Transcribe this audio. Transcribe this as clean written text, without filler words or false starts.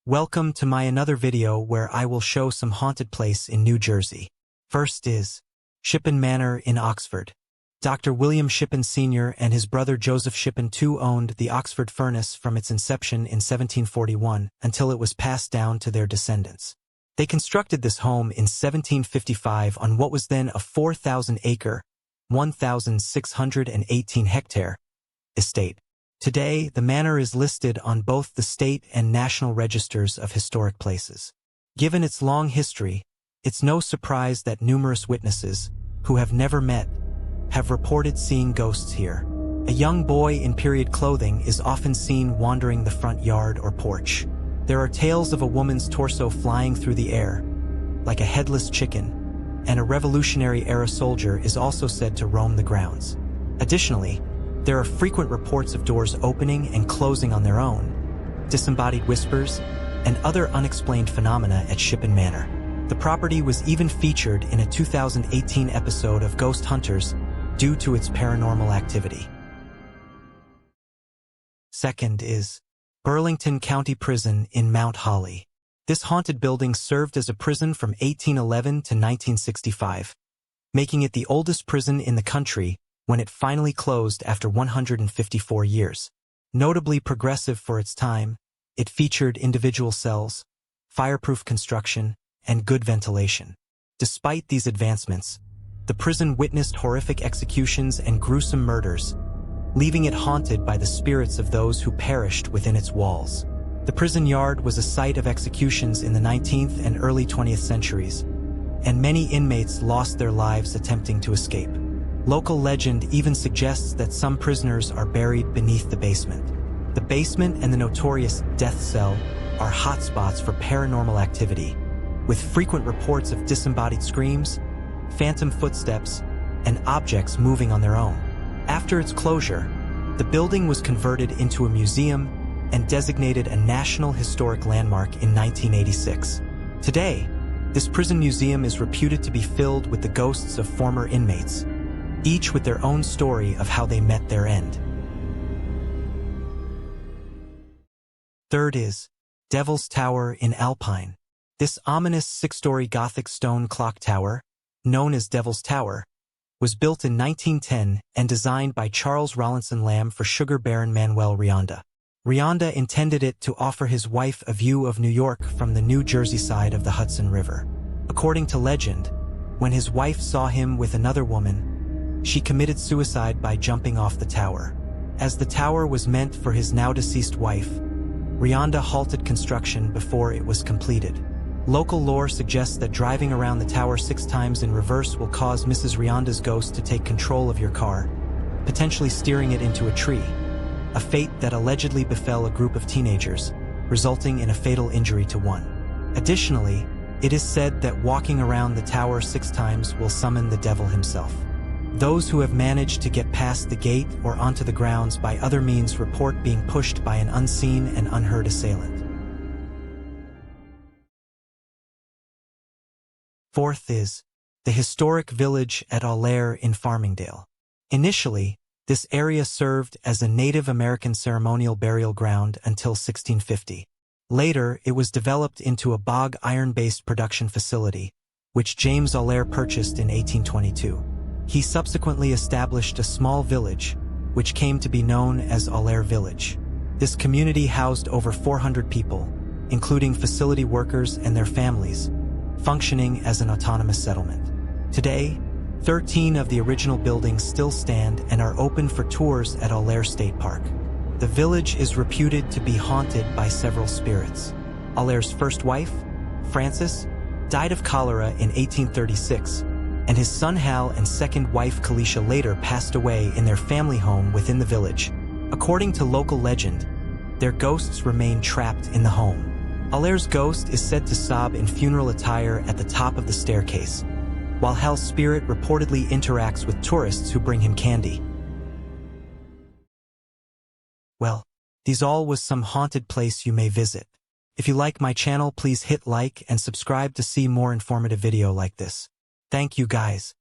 Welcome to my another video where I will show some haunted place in New Jersey. First is Shippen Manor in Oxford. Dr. William Shippen Sr. and his brother Joseph Shippen II owned the Oxford Furnace from its inception in 1741 until it was passed down to their descendants. They constructed this home in 1755 on what was then a 4,000-acre, 1,618-hectare estate. Today, the manor is listed on both the state and national registers of historic places. Given its long history, it's no surprise that numerous witnesses, who have never met, have reported seeing ghosts here. A young boy in period clothing is often seen wandering the front yard or porch. There are tales of a woman's torso flying through the air, like a headless chicken, and a Revolutionary-era soldier is also said to roam the grounds. Additionally, there are frequent reports of doors opening and closing on their own, disembodied whispers, and other unexplained phenomena at Shippen Manor. The property was even featured in a 2018 episode of Ghost Hunters due to its paranormal activity. Second is Burlington County Prison in Mount Holly. This haunted building served as a prison from 1811 to 1965, making it the oldest prison in the country when it finally closed after 154 years. Notably progressive for its time, it featured individual cells, fireproof construction, and good ventilation. Despite these advancements, the prison witnessed horrific executions and gruesome murders, leaving it haunted by the spirits of those who perished within its walls. The prison yard was a site of executions in the 19th and early 20th centuries, and many inmates lost their lives attempting to escape. Local legend even suggests that some prisoners are buried beneath the basement. The basement and the notorious death cell are hotspots for paranormal activity, with frequent reports of disembodied screams, phantom footsteps, and objects moving on their own. After its closure, the building was converted into a museum and designated a National Historic Landmark in 1986. Today, this prison museum is reputed to be filled with the ghosts of former inmates, each with their own story of how they met their end. Third is Devil's Tower in Alpine. This ominous 6-story Gothic stone clock tower, known as Devil's Tower, was built in 1910 and designed by Charles Rawlinson Lamb for sugar baron Manuel Rionda. Rionda intended it to offer his wife a view of New York from the New Jersey side of the Hudson River. According to legend, when his wife saw him with another woman, she committed suicide by jumping off the tower. As the tower was meant for his now-deceased wife, Rionda halted construction before it was completed. Local lore suggests that driving around the tower 6 times in reverse will cause Mrs. Rionda's ghost to take control of your car, potentially steering it into a tree, a fate that allegedly befell a group of teenagers, resulting in a fatal injury to one. Additionally, it is said that walking around the tower 6 times will summon the devil himself. Those who have managed to get past the gate or onto the grounds by other means report being pushed by an unseen and unheard assailant. Fourth is the historic village at Allaire in Farmingdale. Initially, this area served as a Native American ceremonial burial ground until 1650. Later, it was developed into a bog iron-based production facility, which James Allaire purchased in 1822. He subsequently established a small village, which came to be known as Allaire Village. This community housed over 400 people, including facility workers and their families, functioning as an autonomous settlement. Today, 13 of the original buildings still stand and are open for tours at Allaire State Park. The village is reputed to be haunted by several spirits. Allaire's first wife, Frances, died of cholera in 1836, and his son Hal and second wife Kalisha later passed away in their family home within the village. According to local legend, their ghosts remain trapped in the home. Allaire's ghost is said to sob in funeral attire at the top of the staircase, while Hal's spirit reportedly interacts with tourists who bring him candy. Well, these all was some haunted place you may visit. If you like my channel, please hit like and subscribe to see more informative video like this. Thank you guys.